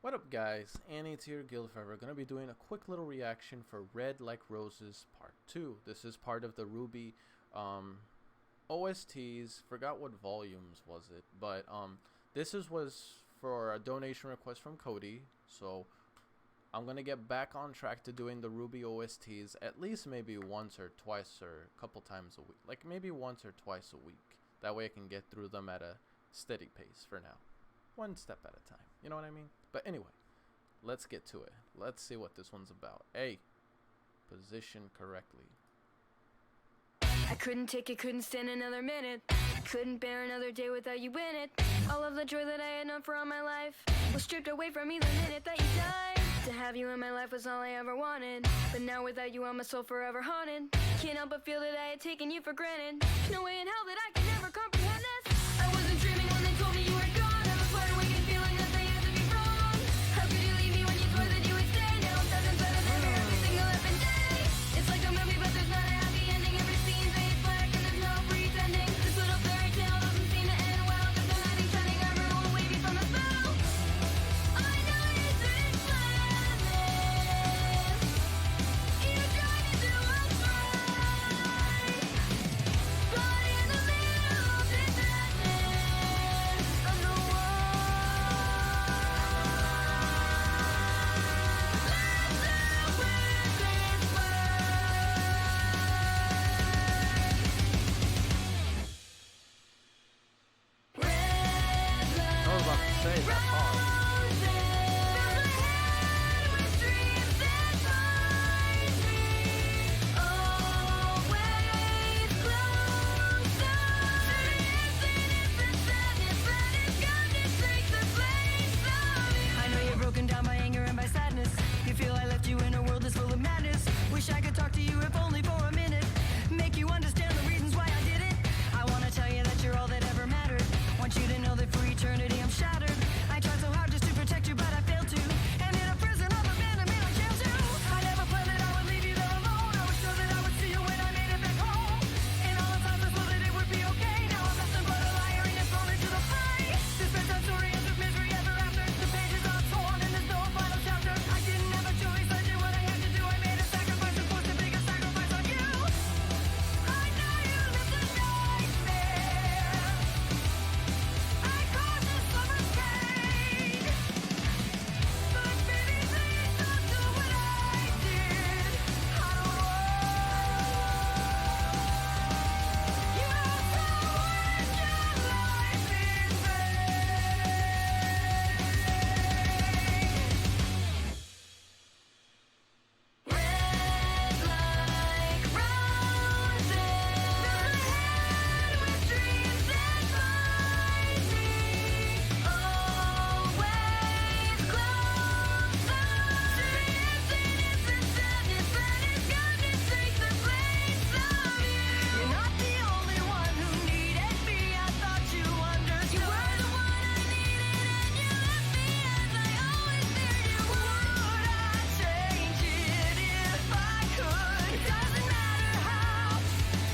What up guys, Annie here, Guild Forever. Gonna be doing a quick little reaction for Red Like Roses Part 2. This is part of the RWBY OSTs. Forgot what volumes was it, but was for a donation request from Cody. So I'm gonna get back on track to doing the RWBY OSTs at least maybe once or twice or a couple times a week. Like maybe once or twice a week. That way I can get through them at a steady pace for now. One step at a time. You know what I mean? But anyway, let's get to it. Let's see what this one's about. A, position correctly. I couldn't take it, couldn't stand another minute. Couldn't bear another day without you in it. All of the joy that I had known for all my life was stripped away from me the minute that you died. To have you in my life was all I ever wanted, but now without you I'm a soul forever haunted. Can't help but feel that I had taken you for granted. No way in hell that I could ever comprehend this. I wasn't dreaming when they told me you were gone. I was wide awake and feeling that they had to be wrong. How could you leave me when you swore that you would stay? Now I'm stuck inside of there every single effing day. It's like a movie but there's not a happy ending. Every scene fades black and there's no pretending. This little fairy tale doesn't seem to end well. There's a knight in shining armor who will wave me from the spell. I know you didn't plan this. You tried to do what's right, but in the middle of this madness of the I was about to say that part. I know you're broken down by anger and by sadness. You feel I left you in a world that's full of madness. Wish I could talk to you if only for a minute. Make you understand the reasons why I did it. I wanna tell you that you're all that ever mattered. Want you to know that for eternity I'm shattered. I tried so hard just to protect you, but I failed to. And in a prison of abandonment I jailed you. I never planned that I would leave you there alone. I was sure that I would see you when I made it back home. And all the times I swore that it would be okay. Now I'm nothing but a liar and you're thrown into the fray. This bedtime story ends with misery ever after. The pages are torn and there's no final chapter. I didn't have a choice, I did what I had to do. I made a sacrifice and forced a bigger sacrifice on you. I know you lived a nightmare. I caused a summer's pain. But baby, please don't do what I did. I don't want you to waste your life in vain. Red like roses, ahead with dreams that bind me. Always closer to emptiness and sadness that is gonna take the place of you. You're not the only one who needed me. I thought you understood. You were the one I needed, and you left me as I always feared you would. I'd change it if I could. It doesn't matter how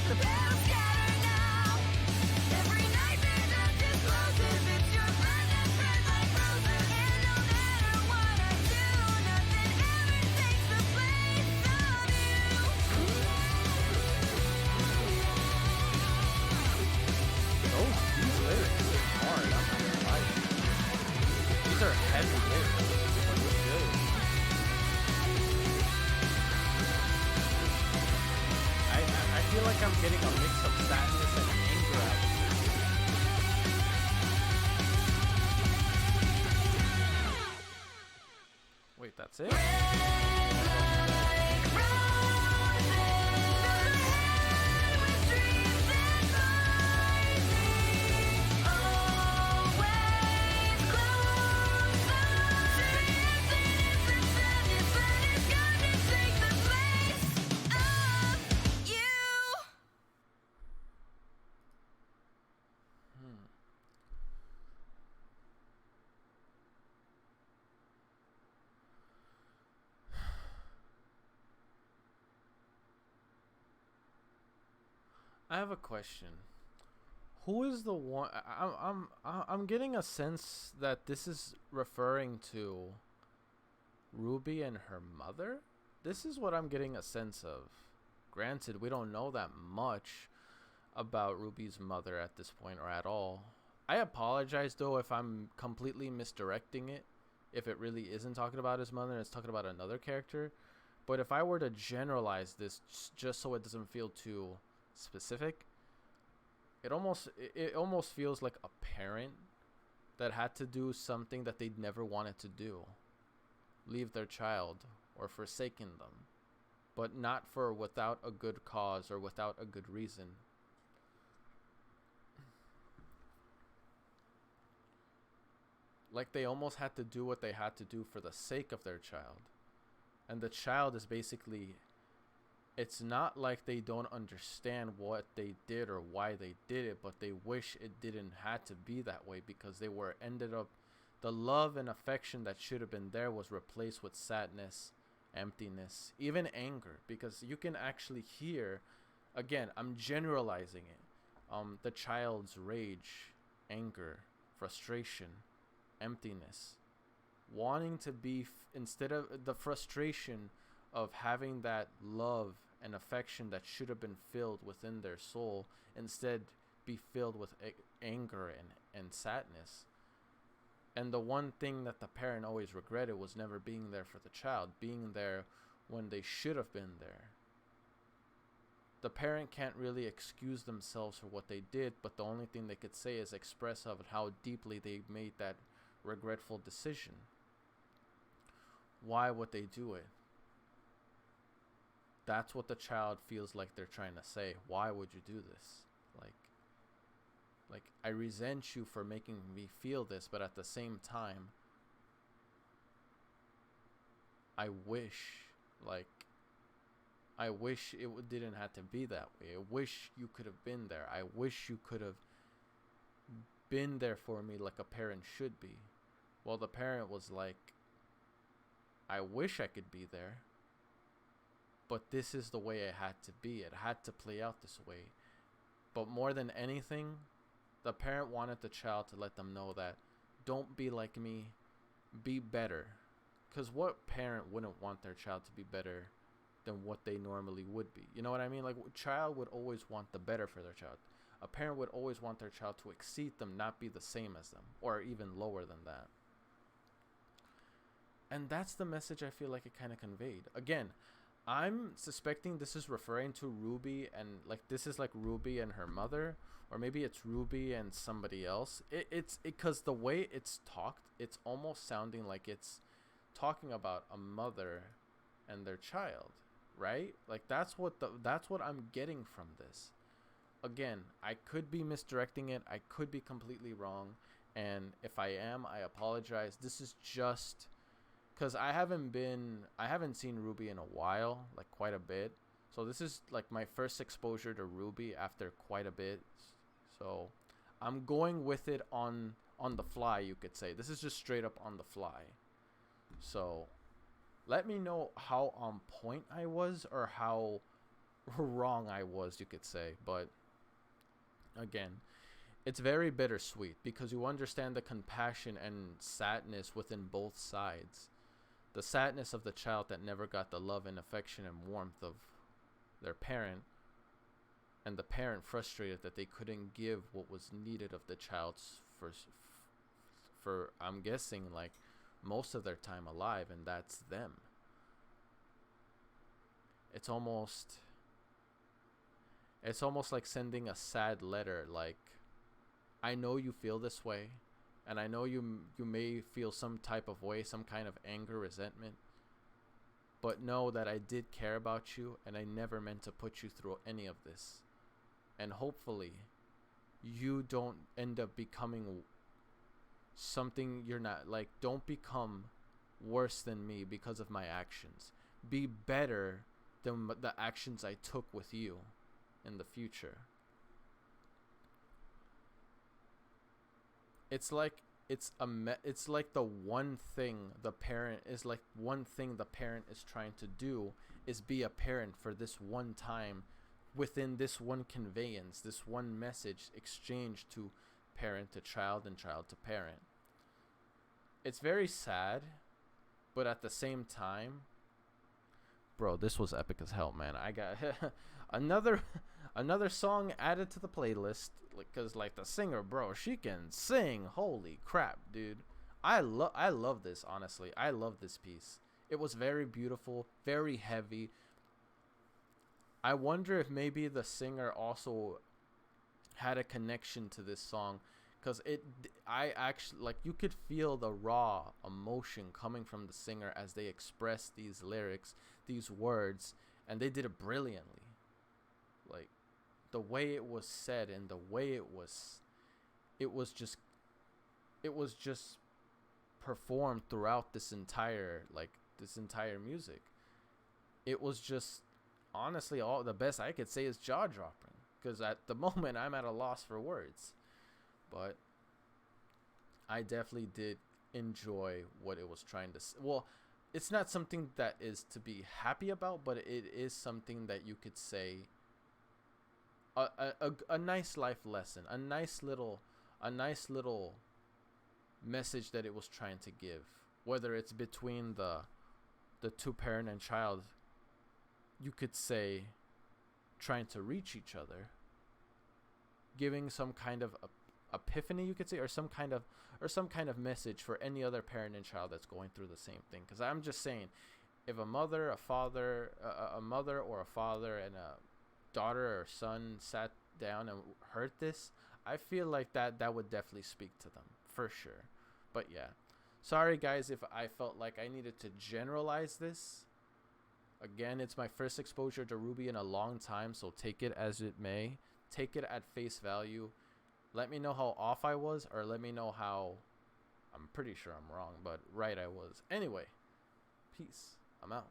the petals scatter now. Every nightmare that discloses it's your blood that spreads like roses. And no matter what I do, nothing ever takes the place of you. Oh, these lyrics are hard. I'm not gonna lie. These are heavy lyrics. But they're good. I feel like I'm getting a mix of sadness and anger out of this. Wait, that's it? I have a question. Who is the one? I'm getting a sense that this is referring to Ruby and her mother. This is what I'm getting a sense of. Granted, we don't know that much about Ruby's mother at this point or at all. I apologize though if I'm completely misdirecting it, if it really isn't talking about his mother and it's talking about another character. But if I were to generalize this just so it doesn't feel too specific, it almost feels like a parent that had to do something that they'd never wanted to do. Leave their child or forsaken them, but not for without a good cause or without a good reason. Like they almost had to do what they had to do for the sake of their child. And the child is basically, it's not like they don't understand what they did or why they did it, but they wish it didn't have to be that way because they were ended up, the love and affection that should have been there was replaced with sadness, emptiness, even anger, because you can actually hear, again, I'm generalizing it, the child's rage, anger, frustration, emptiness, wanting to be instead of the frustration of having that love and affection that should have been filled within their soul, instead be filled with anger and sadness. And the one thing that the parent always regretted was never being there for the child, being there when they should have been there. The parent can't really excuse themselves for what they did, but the only thing they could say is express of how deeply they made that regretful decision. Why would they do it? That's what the child feels like they're trying to say. Why would you do this? Like I resent you for making me feel this, but at the same time, I wish it didn't have to be that way. I wish you could have been there. I wish you could have been there for me like a parent should be. Well, the parent was like, I wish I could be there, but this is the way it had to be. It had to play out this way. But more than anything, the parent wanted the child to let them know that don't be like me, be better. Because what parent wouldn't want their child to be better than what they normally would be? You know what I mean? Like, a child would always want the better for their child. A parent would always want their child to exceed them, not be the same as them, or even lower than that. And that's the message I feel like it kind of conveyed. Again, I'm suspecting this is referring to Ruby, and like this is like Ruby and her mother, or maybe it's Ruby and somebody else. It's because the way it's talked, it's almost sounding like it's talking about a mother and their child, right? Like that's what I'm getting from this. Again, I could be misdirecting it. I could be completely wrong, and if I am, I apologize. This is just because I haven't seen RWBY in a while, like quite a bit. So this is like my first exposure to RWBY after quite a bit. So I'm going with it on the fly, you could say. This is just straight up on the fly. So let me know how on point I was or how wrong I was, you could say. But again, it's very bittersweet because you understand the compassion and sadness within both sides. The sadness of the child that never got the love and affection and warmth of their parent, and the parent frustrated that they couldn't give what was needed of the child's for I'm guessing like most of their time alive, and that's them. It's almost like sending a sad letter, like, I know you feel this way, and I know you may feel some type of way, some kind of anger, resentment, but know that I did care about you, and I never meant to put you through any of this. And hopefully you don't end up becoming something you're not. Like, don't become worse than me because of my actions. Be better than the actions I took with you in the future. It's like the one thing the parent is trying to do is be a parent for this one time within this one conveyance, this one message exchanged to parent to child and child to parent. It's very sad, but at the same time, bro, this was epic as hell, man. I got another song added to the playlist, because like the singer, bro, she can sing. Holy crap, dude. I love this, honestly. I love this piece. It was very beautiful, very heavy. I wonder if maybe the singer also had a connection to this song, because I actually, like, you could feel the raw emotion coming from the singer as they express these lyrics, these words, and they did it brilliantly. Like, the way it was said and the way it was just performed throughout this entire music. It was just, honestly, all the best I could say is jaw-dropping, because at the moment I'm at a loss for words. But I definitely did enjoy what it was trying to well, it's not something that is to be happy about, but it is something that you could say a nice life lesson, a nice little message that it was trying to give, whether it's between the two parent and child, you could say trying to reach each other, giving some kind of epiphany, you could say, or some kind of message for any other parent and child that's going through the same thing. Because I'm just saying, if a mother or a father and a daughter or son sat down and heard this, I feel like that would definitely speak to them for sure. But yeah, sorry guys if I felt like I needed to generalize this. Again, it's my first exposure to RWBY in a long time, so take it as it may. Take it at face value. Let me know how off I was, or let me know how, I'm pretty sure I'm wrong, but right I was. Anyway, peace. I'm out.